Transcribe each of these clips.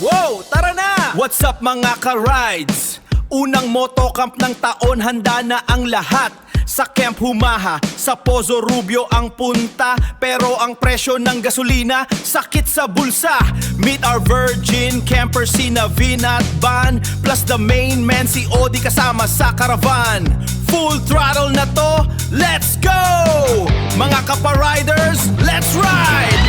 Wow, tara na! What's up mga ka-rides? Unang motocamp ng taon, handa na ang lahat. Sa Camp Humaha, sa Pozo Rubio ang punta. Pero ang presyo ng gasolina, sakit sa bulsa. Meet our virgin camper, si Navin at Van. Plus the main man, si Odi kasama sa caravan. Full throttle na to, let's go! Mga kapa-riders, let's ride!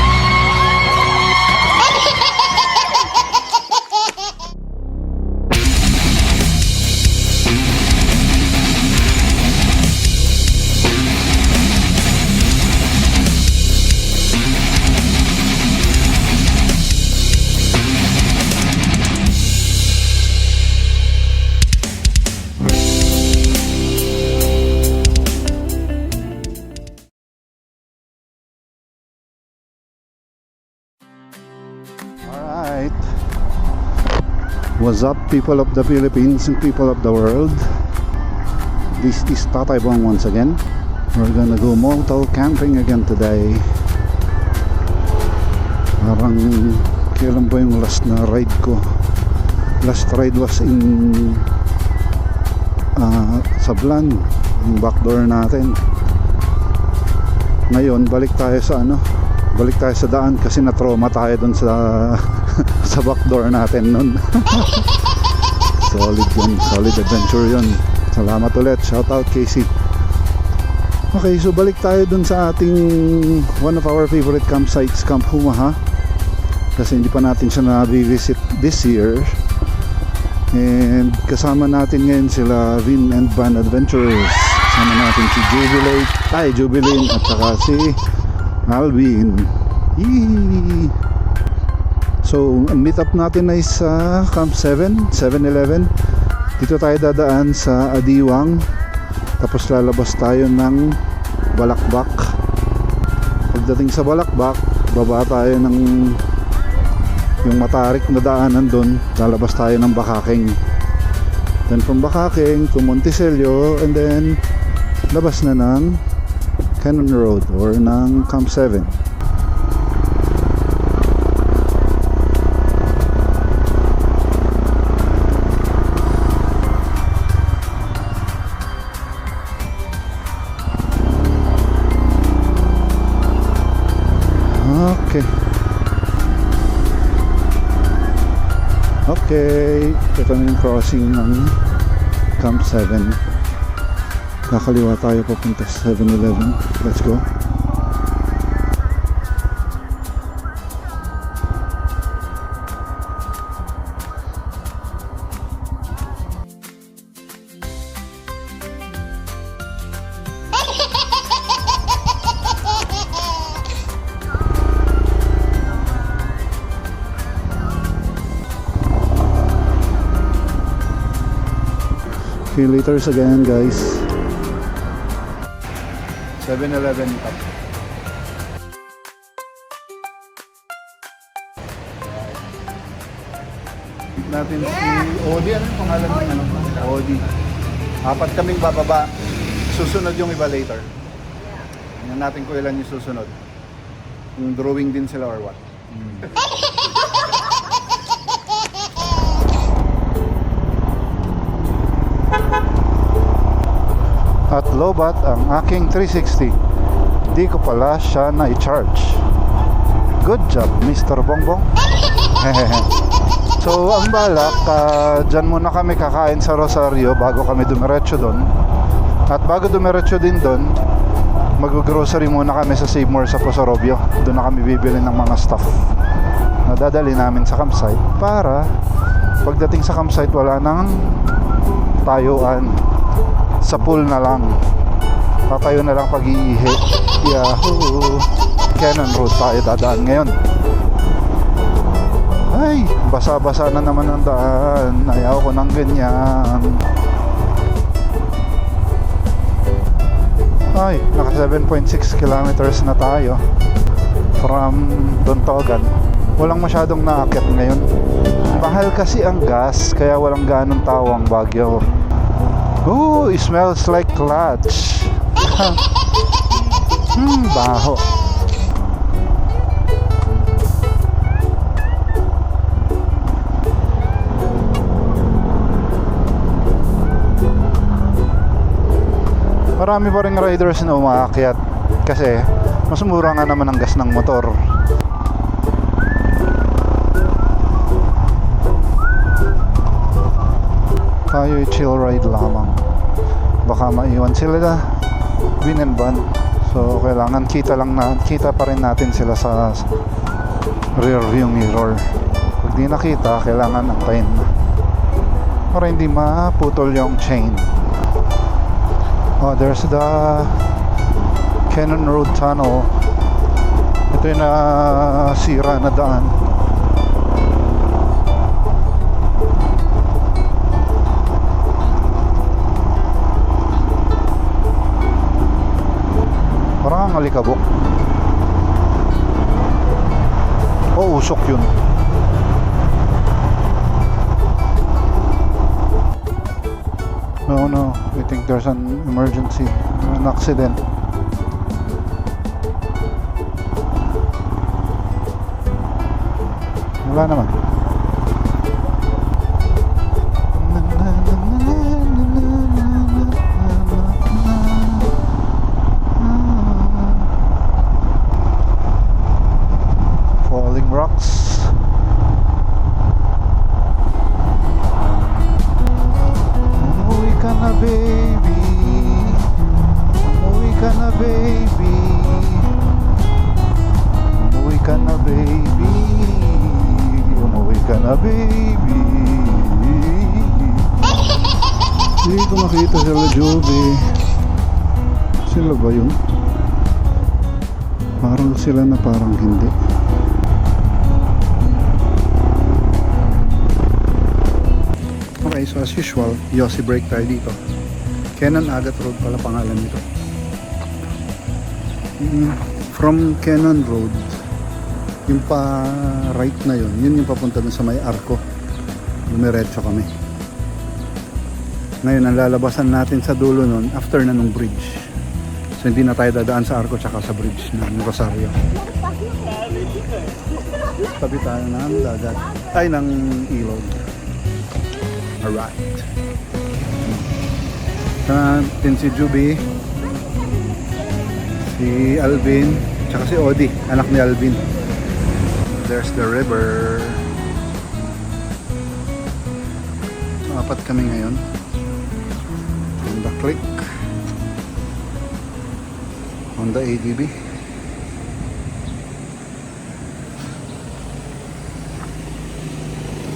Alright, what's up people of the Philippines and people of the world? This is Tatay Bong once again. We're gonna go moto camping again today. Parang kailan ba yung last na ride ko? Last ride was in Sablan, yung backdoor natin. Ngayon balik tayo sa balik tayo sa daan kasi na-trauma tayo dun sa sa backdoor natin nun. Solid yun, solid adventure yun. Salamat ulit, shout out Casey. Okay, so balik tayo dun sa ating one of our favorite campsites, Camp Humaha, kasi hindi pa natin siya na-visit this year. And kasama natin ngayon sila Vin and Van Adventurers. Kasama natin si Jubilate at saka si Alvin. Yee! So, ang meet up natin ay sa Camp 7, 7-Eleven. Dito tayo dadaan sa Adiwang. Tapos lalabas tayo ng Balakbak. Pagdating sa Balakbak, baba tayo ng yung matarik na daanan doon. Lalabas tayo ng Bakaking. Then from Bakaking to Monticello, and then labas na ng Cannon Road or ng Camp 7. Okay, ito na yung crossing ng Camp 7. Kakaliwa tayo papunta sa 7-Eleven. Let's go. See you later again, guys. 7-Eleven top. Natin si Odi. Ano yung pangalan ng Odi. Apat kaming bababa. Susunod yung iba later. Tingnan natin kung ilan yung susunod. Yung drawing din sila or what. At lobat ang aking 360. Di ko pala siya na-charge. Good job, Mr. Bongbong. So ang balak, dyan muna kami kakain sa Rosario bago kami dumiretso doon. At bago dumiretso din doon, mag-grocery muna kami sa Save More sa Pozo Rubio. Doon na kami bibili ng mga stuff na dadali namin sa campsite para pagdating sa campsite wala nang tayuan. Sa pool na lang. Tatayo na lang pag-iihi. Yahoo! Cannon Road tayo dadaan ngayon. Ay, basa-basa na naman ang daan. Ayaw ko ng ganyan. Ay, naka 7.6 kilometers na tayo from Dontogan. Walang masyadong naakit ngayon. Mahal kasi ang gas, kaya walang ganong tao ang Baguio. Ooh, it smells like clutch. Baho. marami pa rin riders na umaakyat kasi mas mura nga naman ang gas ng motor. Tayo chill ride lamang, baka maiwan sila na bin and ban, so kailangan kita pa rin natin sila sa rear view mirror. Pag di nakita, kailangan antayin para hindi maputol yung chain. Oh, there's the Cannon Road Tunnel. Ito yung nasira na daan. Parang ang alikabok. Oh, usok yun. No, I think there's an emergency, an accident. Wala naman. Falling rocks. Umuwi ka na, baby. Umuwi ka na, baby. Umuwi ka na, baby. Umuwi ka na, baby. Hindi ko makita sila, Joby. Sila ba yun? Parang sila na parang hindi. Okay, so as usual, Yossi break tayo dito. Cannon Agat Road pala pangalan nito. From Cannon Road, yung pa right na yun yung papunta dun sa may arko. Dumiretso kami. Ngayon ang lalabasan natin sa dulo nun after na nung bridge, so hindi na tayo dadaan sa arko tsaka sa bridge ng Rosario. Tabi tayo ng dagat ay ng ilog. Alright, natin si Juby, si Alvin tsaka si Odi, anak ni Alvin. There's the river. So, apat kami ngayon. Honda Click, Honda ADB,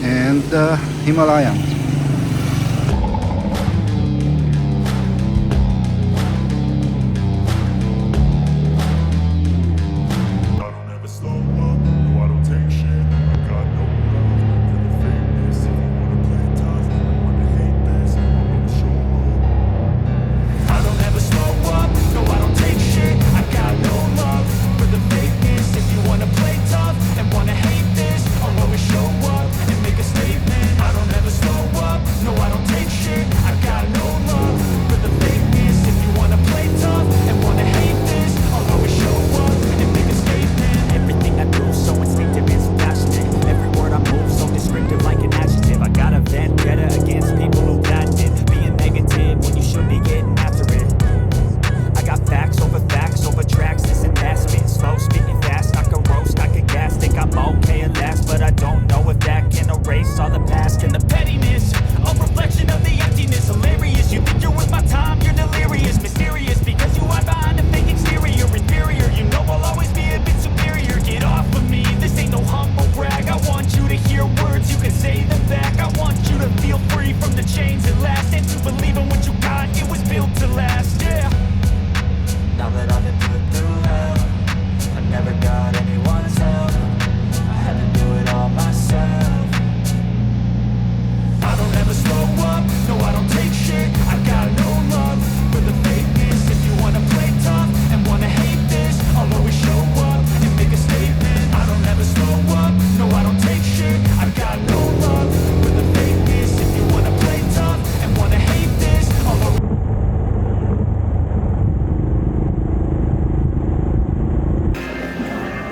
and Himalayan.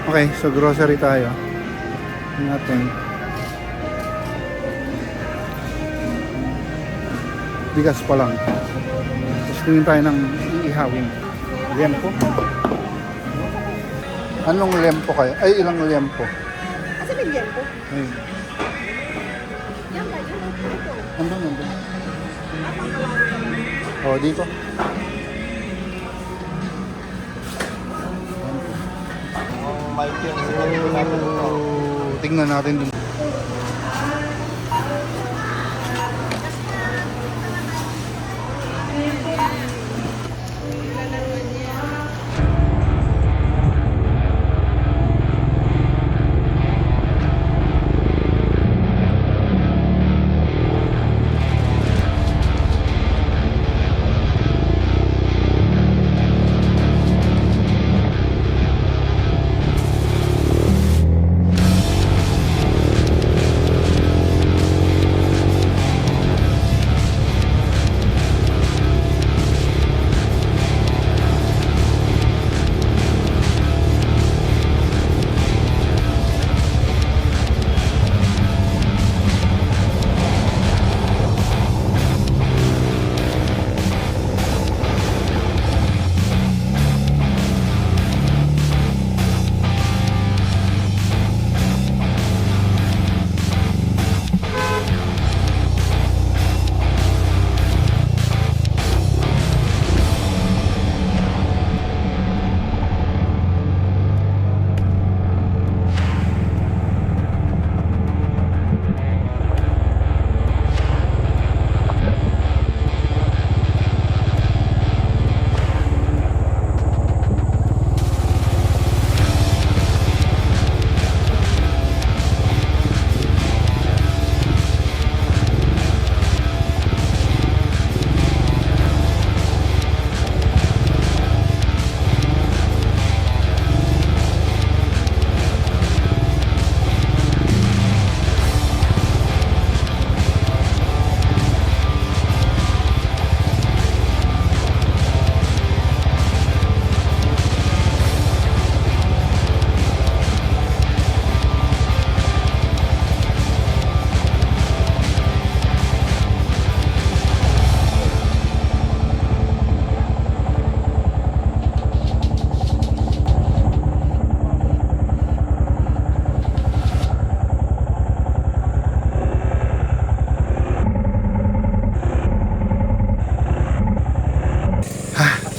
Okay, so grocery tayo. Natin. Bigas pa lang. Tapos tingin tayo ng ihawin. Liempo. Anong liempo kaya? Ay, ilang liempo? Kasi may liempo. Ayun. Yan ba? Yun ang ito. Andun. Oh, dito. Oh, tingnan natin dun.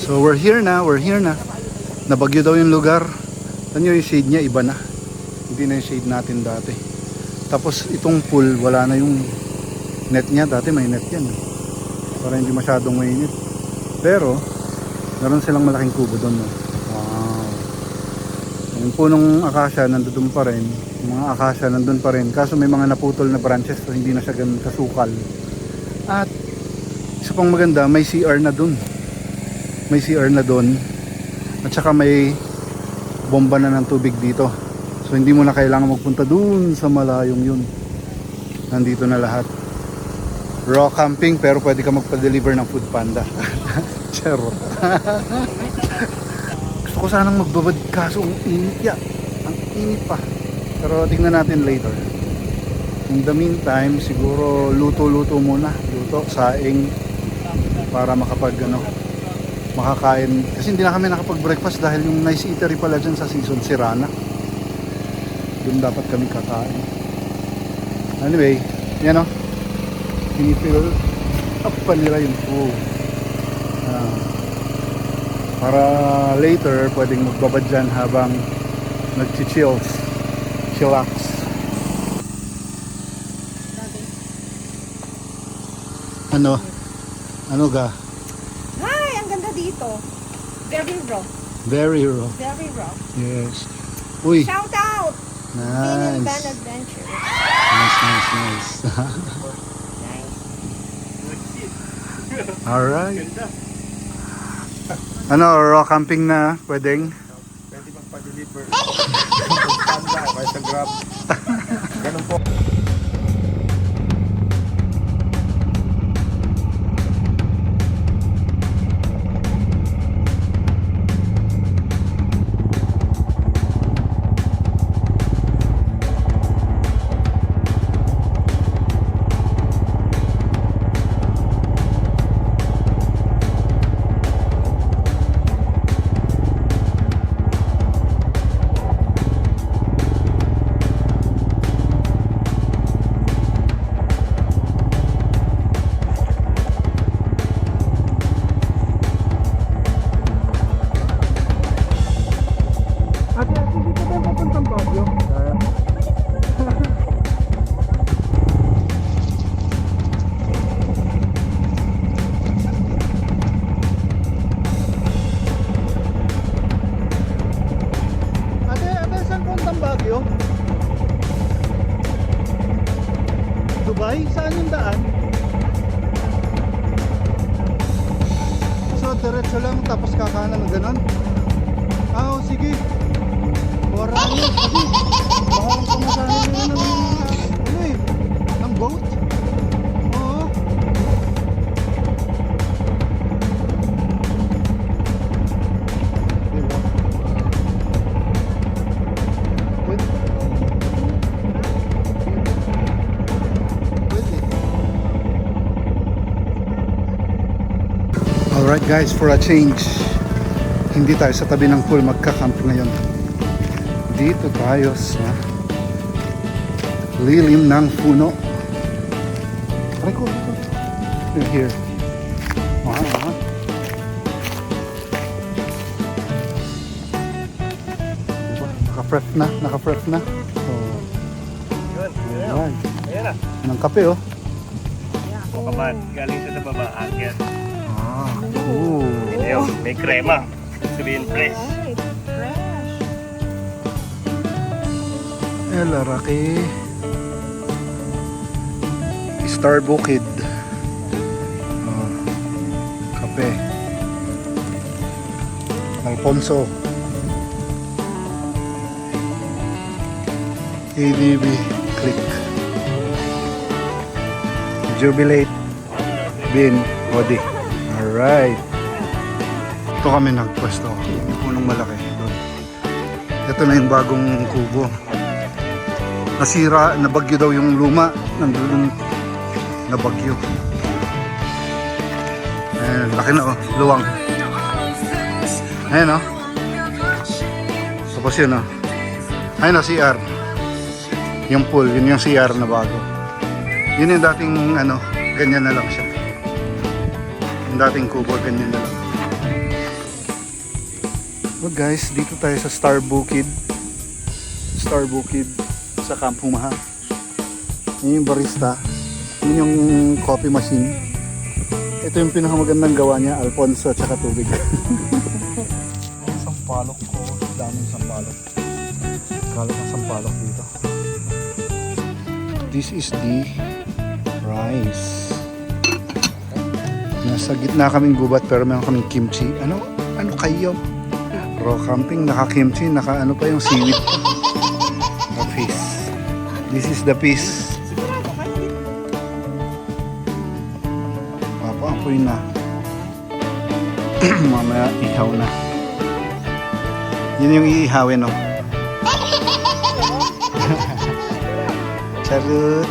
So we're here na. Nabagyo daw yung lugar. Tanyo yung shade niya, iba na. Hindi na yung shade natin dati. Tapos itong pool, wala na yung net niya. Dati may net yan. Para hindi masyadong mainit. Pero, meron silang malaking kubo doon. No? Wow. Yung punong akasya, nandun pa rin. Yung mga akasya, nandun pa rin. Kaso may mga naputol na branches, so hindi na siya ganun kasukal. At, isa pang maganda, may CR na doon. May CR na doon at saka may bomba na ng tubig dito, so hindi mo na kailangan magpunta doon sa malayong yun. Nandito na lahat. Raw camping pero pwede ka magpa-deliver ng Food Panda. Chero. Gusto ko sanang magbabad kaso ang init ya. Ang init pa. Pero tingnan natin later. In the meantime siguro luto muna. Luto, saing para makakain kasi hindi na kami nakapag-breakfast dahil yung nice eatery pala dyan sa Season Sirana, doon dapat kami kakain. Anyway, yan o, pinifill up pa nila yung food para later pwedeng magbabad dyan habang chillax. Ano ga? Ay, ang ganda dito. Very raw. Very raw. Very raw. Yes. Uy. Shout out! Bean and Nice. Van Adventure. Nice. Nice. Alright. Ano, raw camping na pwedeng? Pwede magpa-deliver. Panda, kaya sa Grab. Ganun po. Dubai? Saan yung daan? So, diretso lang tapos kakanan na ganon? Ah, oh, sige. Marami, sige. Baka lang pumasana na yun ng boat? Oo. Diba? Pwede. Pwede. Alright guys, for a change, hindi tayo sa tabi ng pool magka-camp ngayon. Dito tayo sa lilim ng puno. Aray ko. Here. Aha. Diba? Naka-prep na. Oh. Yun. Ayan. Ayan na. Ng kape oh. O kaman, galing sa baba, agyan. Ah. Ooh. Ayun, may krema. Sabihin fresh. Right. Fresh. Laraki. Star Bukid. Oh. Kape. Alfonso. ADB Click. Jubilate. Bin. Odi. Alright. Ito kami nagpwesto. Yung punong malaki. Ito na yung bagong kubo. Nasira, nabagyo daw yung luma. Nandun nabagyo. Ayan, laki na oh. Luwang. Ayan oh. Tapos yun oh. Ayan oh, CR. Yung pool, yun yung CR na bago. Yun yung dating ano, ganyan na lang siya. Yung dating kubo, ganyan na lang. Well guys, dito tayo sa Star Bukid sa Camp Humaha. Yun yung barista. Yun yung coffee machine. Ito yung pinakamagandang gawa niya, Alfonso at saka tubig. Ang sampalok ko, daming sampalok. Kalat ng sampalok dito. This is the rice. Nasa gitna kaming gubat pero meron kaming kimchi. Ano kayo? Raw camping, naka-kimchi, naka-ano pa yung seaweed. Fish. This is the fish. Papaapoy na. Mamaya ihaw na. Yun yung iihawin, no? Charot.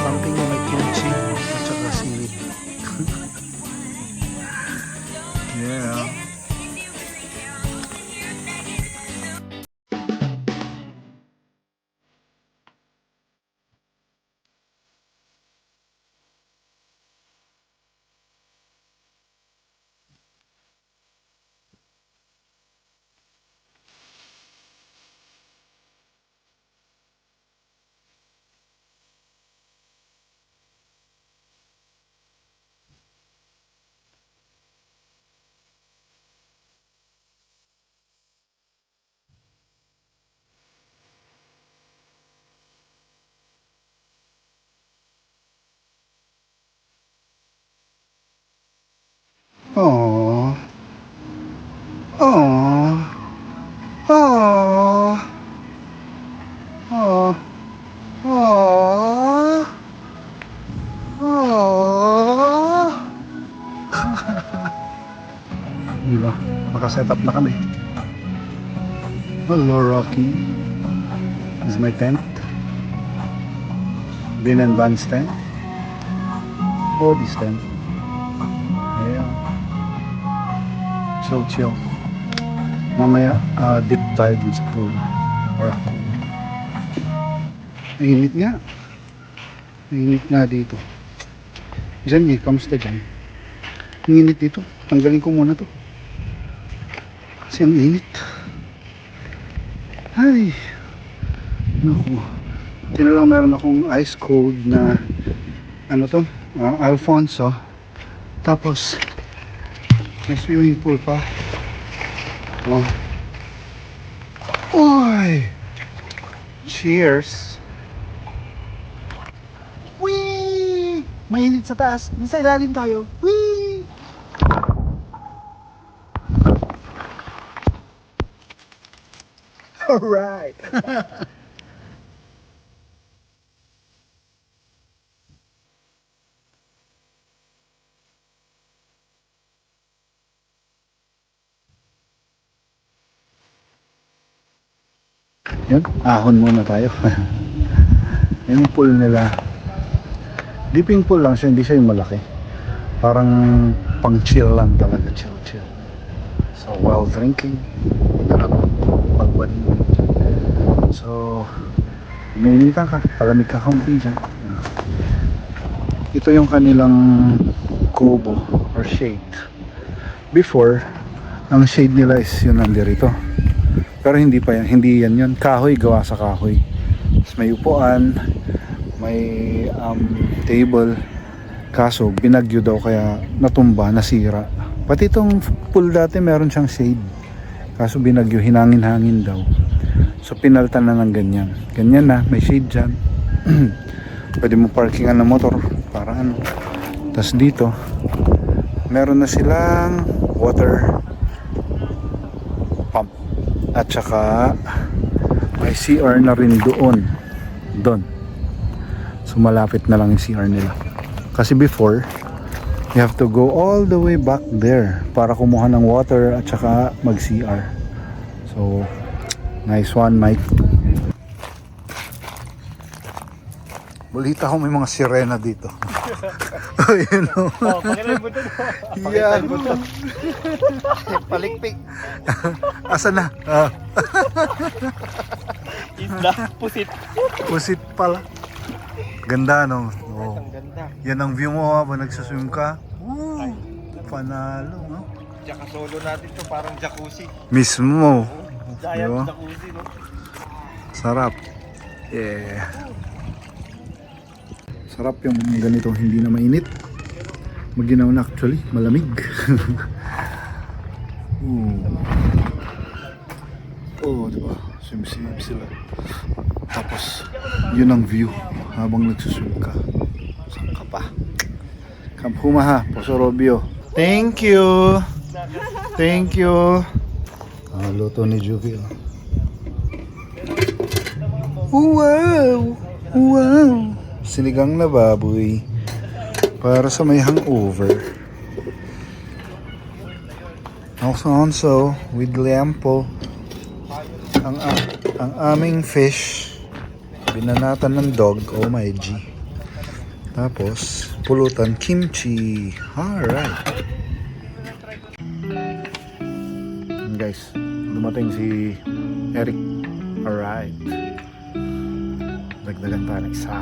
Camping na may kimchi at saka seaweed. Yeah. Aww. Aww. Aww. Aww. Aww. Aww. Diba? Makaset up na kami. Hello, Rocky. This is my tent. Bin and Van's tent. Body's tent. Yeah. So chill. Mamaya, dip tayo dun sa pool. Or ako. Mainit nga. Mainit nga dito. Isang kamusta dyan? Ang init dito. Tanggalin ko muna to. Kasi ang init. Ay. Naku. Ito na lang meron akong ice cold na ano to? Alfonso. Tapos may swimming pool pa. Oh. Oy! Cheers! Whee! Mainit sa taas. Nasa ilalim tayo. Whee! Alright! Yan, ahon muna tayo. Yung pool nila, dipping pool lang siya, hindi siya yung malaki. Parang pang chill lang talaga, chill. So while drinking, sarap magwadin. So umiinitan ka, palamig ka kaunti dyan. Ito yung kanilang kubo or shade. Before, ang shade nila is yun nandirito. Pero hindi pa yan, hindi yan yun. Kahoy, gawa sa kahoy. Tapos may upuan, may table. Kaso binagyo daw kaya natumba, nasira. Pati itong pool dati meron siyang shade. Kaso binagyo, hinangin-hangin daw. So pinaltan na ng ganyan. Ganyan na, may shade dyan. Pwede mo parkingan ng motor para ano. Tapos dito, meron na silang water pump. At saka may CR na rin doon. So malapit na lang yung CR nila. Kasi before, you have to go all the way back there para kumuha ng water at saka mag CR. So nice one, Mike. Balita ko may mga sirena dito. Oh, you know. Oh, pakilan mo dun. Yeah. Palikpik. Asa na? Isla, pusit. Pusit pala. Ganda no? Oh. Ang ganda. Yan ang view mo habang nagsaswim ka. Woo! Panalo, no? Tsaka solo natin to, parang jacuzzi. Mismo. Giant Diba? jacuzzi, no? Sarap. Yeah. Sarap yung ganito, hindi na mainit. Maginaw na actually, malamig. Oh, diba? Swim sila. Tapos, yun ang view habang nagsuswim ka. Saan ka pa? Camp Humaha, Poso Robio. Thank you! Thank you! Luto ni Juvie. Wow! Wow! Sinigang na baboy para sa may hangover. Also with lampo ang aming fish binanatan ng dog, oh my G. Tapos pulutan kimchi. Alright guys, dumating si Eric. Alright, dagdagan tayo ng isa.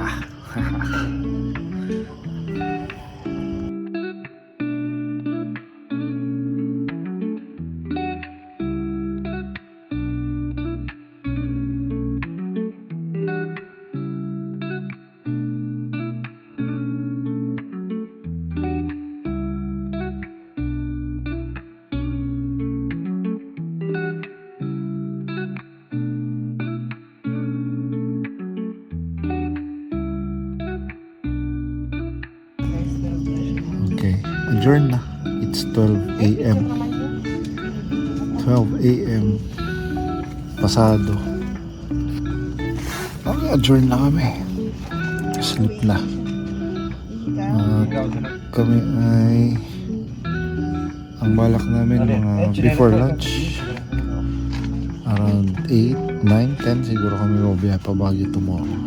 Okay, adjourn na. It's 12 a.m. 12 a.m. Pasado. Okay, adjourn na kami. Sleep na. Kami ay ang balak namin mga before lunch around 8, 9, 10 siguro kami mabiyahe pa Baguio tomorrow.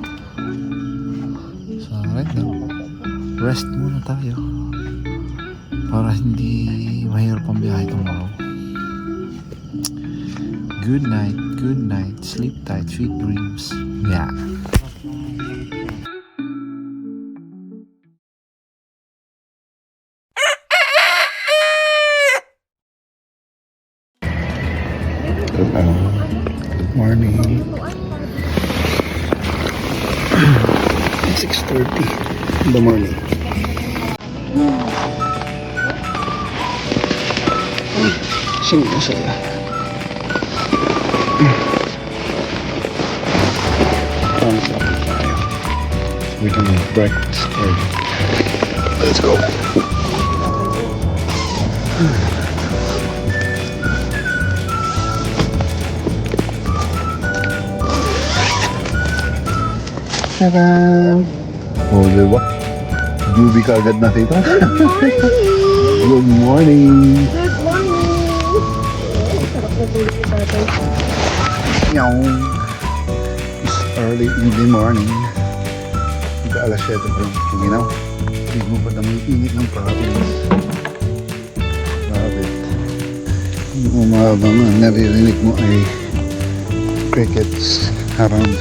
So right now, rest muna tayo para hindi mahirap ang biyahe tomorrow. Good night, sleep tight, sweet dreams. Yeah. Good morning. 6:30 in the morning. Sino sila? Thumbs up tayo. We can make breakfast early. Let's go. Tadaan! Oh, diba? Juby ka agad nakita. Good morning! Good morning! Sarap na tulog ni tatay. Yaw! It's early in the morning. Ika alas 7 pa lang. Tinginaw. Hindi mo pa daming init ng province. Bakit? Yung umabang ang naririnig mo ay crickets around.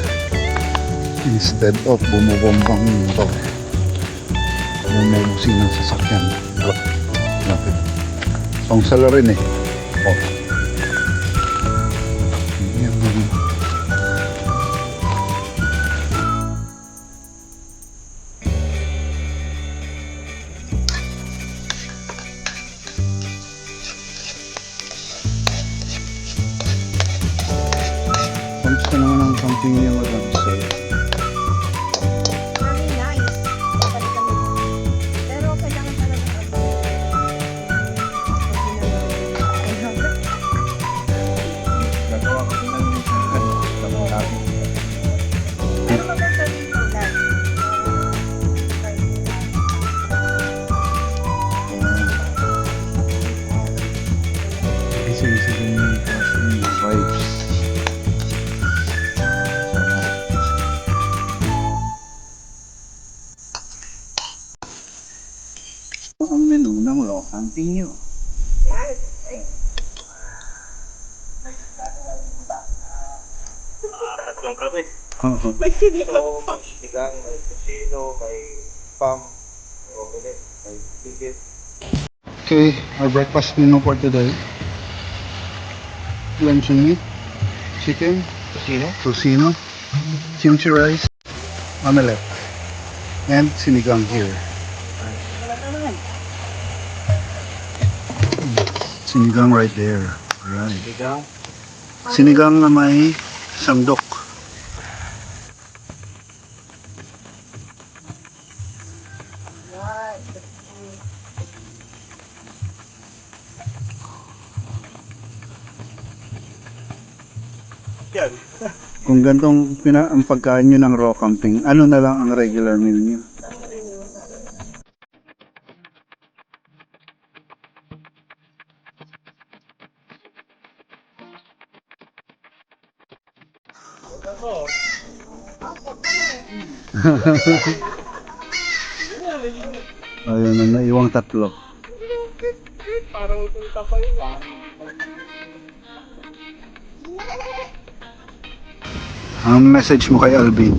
Instead of bumubombang ito, bumubusin ng sasakyan. Lapit. Ang sala rin eh. Oh. Yan. Kamusta naman ang camping niya madam sir? Very nice. Balik kami. Pero kailangan talaga Nagawa kasi ng tanong natin. pero maganda dito lang. Isa-isa din yung vibes. Ang menu ng camping nyo. Tatlong kami. Oo. May sinigang, may kusino, may pam, omelette, may ticket. Okay, our breakfast menu for today. Luncheon meat, chicken, tocino, kimchi rice, omelette, and sinigang here. Sinigang right there. Right. Sinigang na may sandok. Yan. Kung gantong ang pagkain nyo ng raw camping, ano na lang ang regular meal nyo? Ayun na, naiwang tatlo. Parang punta pa yun. Ang message mo kay Alvin?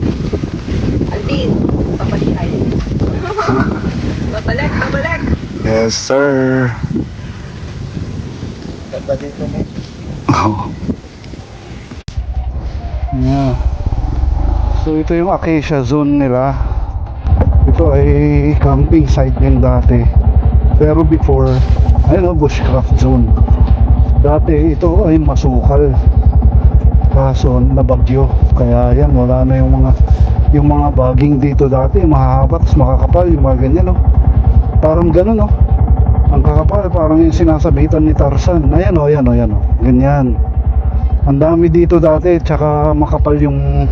Alvin, babalik tayo. Babalik! Yes, sir. Ganda dito mo. Oh. Yeah. So ito yung Acacia zone nila. Ito ay camping site din dati. Pero before, ayun, bushcraft zone. Dati ito ay masukal. Kaso nabagyo. Kaya yan, wala na yung mga baging dito dati, mahahaba, tapos makakapal, yung mga ganyan, no? Parang ganun, no? Ang kakapal, parang yung sinasabitan ni Tarzan. Ayan, o, yan, o, yan, o. Ganyan. Ang dami dito dati, tsaka makapal yung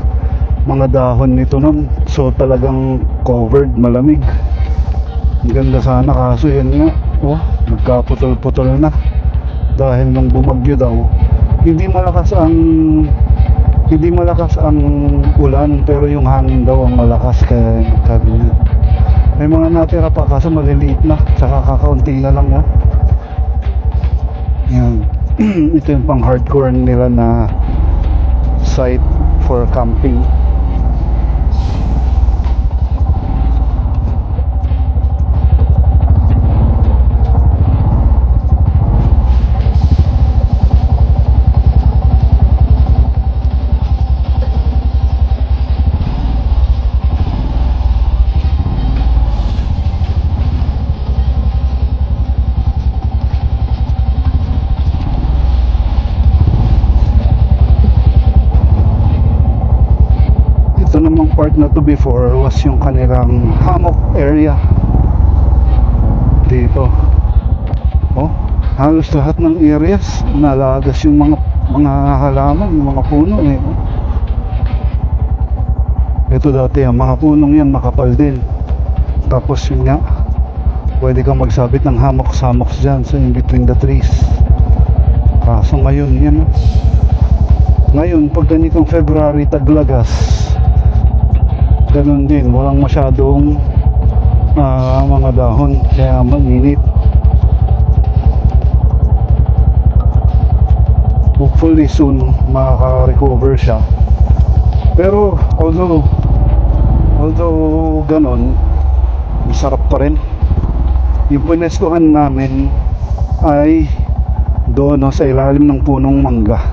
mga dahon nito nun. So talagang covered, malamig. Ang ganda sana, kaso yan nga, oh, nagkaputol-putol na. Dahil nung bumagyo daw, hindi malakas ang ulan, pero yung hangin daw ang malakas, kaya sabi niya. May mga natira pa kaso maliliit na, tsaka kakaunti na lang, oh. Yan. Ito yung pang hardcore nila na site for camping. na to before was yung kanilang hammock area dito. Oh, halos lahat ng areas nalagas yung mga halaman, yung mga puno eh. Ito dati ang mga punong yan makapal din. Tapos yun nga, pwede kang magsabit ng hammocks dyan sa in between the trees. Kaso ngayon yan, ngayon pag ganitong February taglagas, ganun din, walang masyadong mga dahon, kaya mainit. Hopefully soon makaka-recover siya. Pero although ganon, masarap pa rin. Yung pinestuhan namin ay doon sa ilalim ng punong mangga.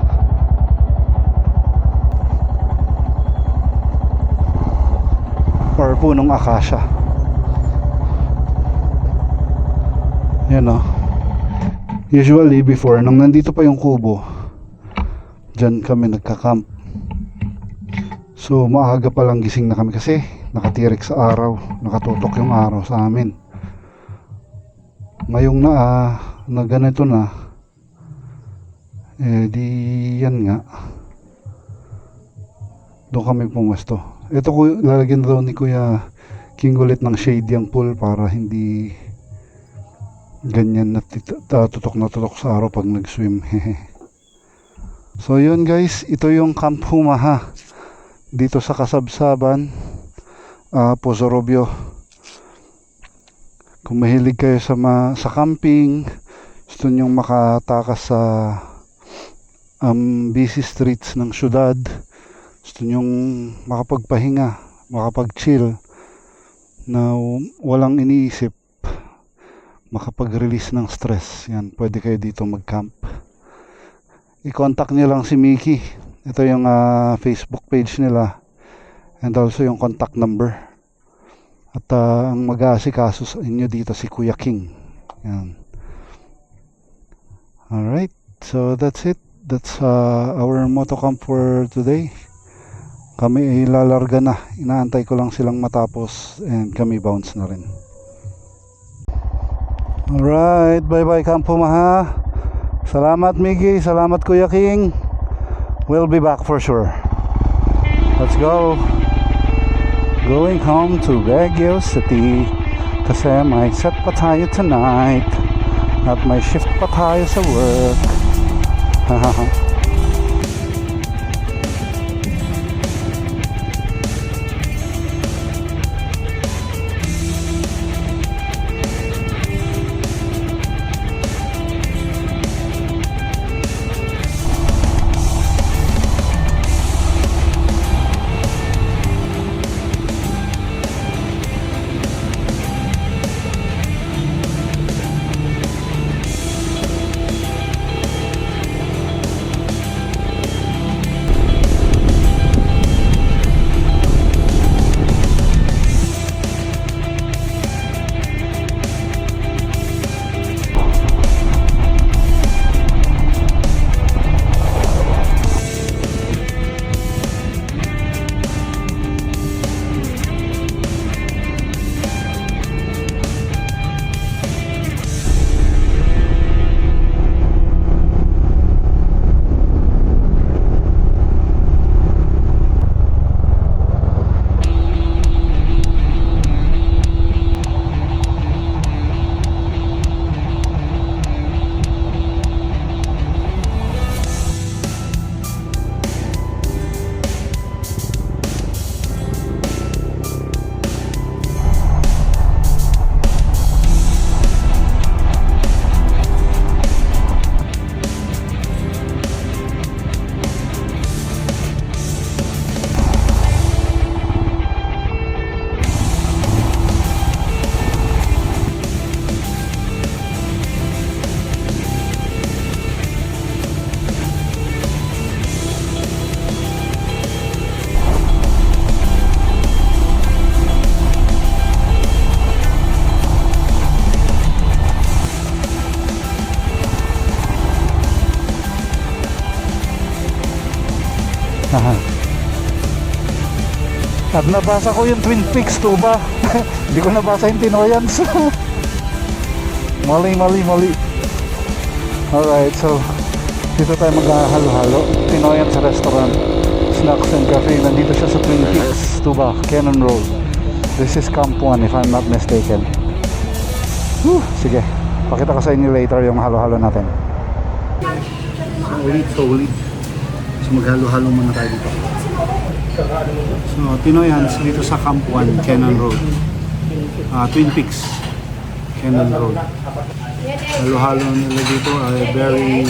Or punong akasya. Yan o. Usually before, nung nandito pa yung kubo, dyan kami nagka-camp. So maaga pa lang gising na kami kasi nakatirik sa araw, nakatutok yung araw sa amin. Ngayong na ganito na, di yan nga, doon kami pumesto. Ito ko lalagyan daw ni Kuya King ulit ng shade yung pool para hindi ganyan na tutok sa araw pag nag-swim. So yun guys, ito yung Camp Humaha dito sa Kasabsaban, Pozo Rubio. Kung mahilig kayo sa camping, gusto nyong makatakas sa busy streets ng syudad, gusto nyong makapagpahinga, makapag-chill na walang iniisip, makapag-release ng stress, yan, pwede kayo dito mag-camp. I-contact nyo lang si Mickey. Ito yung Facebook page nila and also yung contact number. At ang mag-aasikaso sa inyo dito si Kuya King. Yan. Alright, so that's it. That's our motocamp for today. Kami ay lalarga na. Inaantay ko lang silang matapos and kami bounce na rin. Alright, bye bye Camp Humaha. Salamat Miggy, salamat Kuya King. We'll be back for sure. Let's go. Going home to Baguio City kasi may set pa tayo tonight at may shift pa tayo sa work. At nabasa ko yung Twin Peaks, Tuba. Hindi ko nabasa yung Tinoyans. Mali. Alright, so dito tayo maghahalo-halo. Tinoyans Restaurant, Snacks and Cafe. Nandito siya sa Twin Peaks, Tuba, Cannon Road. This is Camp 1 if I'm not mistaken. Sige, pakita ko sa inyo later yung halo-halo natin. Solid. So maghalo-halo muna tayo dito. So, Tinoyans dito sa Camp 1, Cannon Road. Twin Peaks, Cannon Road. Halo-halo nila dito ay very...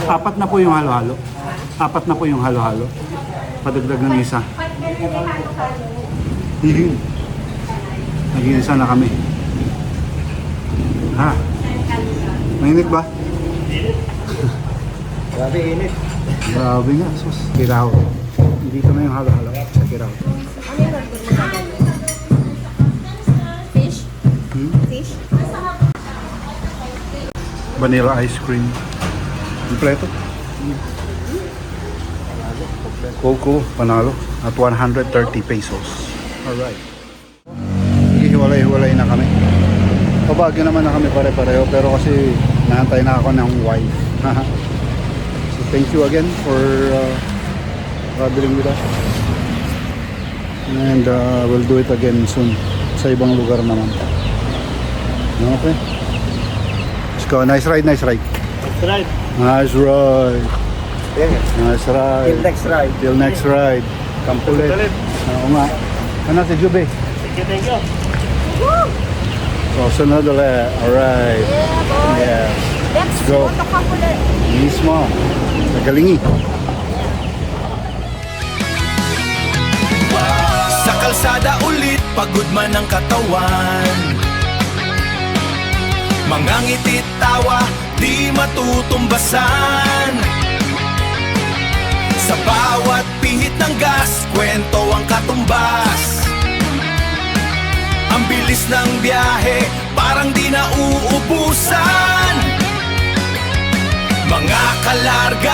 Apat na po yung halo-halo. Padagdag ng isa. Nag-iisa na kami. Ha? Mainit ba? Grabe init. Grabe nga, sus. Kiraw. Dito na yung halo-halo. Check it out. Fish? Fish? Vanilla ice cream. Kompleto. Coco, panalo. At 130 pesos. Alright. Hiwalay-hiwalay na kami. Pabagyo naman na kami pare-pareho. Pero kasi nahantay na ako ng wife. So thank you again for traveling with us. And we'll do it again soon. Sa ibang lugar naman. Okay. Let's go. Nice ride. That's right. Nice ride. Yeah. Nice ride. Till next ride. Till next ride. Kampulit. Oo nga. Ano si Jube? Thank you. So, sunod ulit. Alright. Yeah. Let's go. Moto Kampulit. Mismo. Nagalingi. Sa kalsada ulit, pagod man ang katawan. Mga ngiti't tawa, di matutumbasan. Sa bawat pihit ng gas, kwento ang katumbas. Ang bilis ng biyahe, parang di na uubusan. Mga kalarga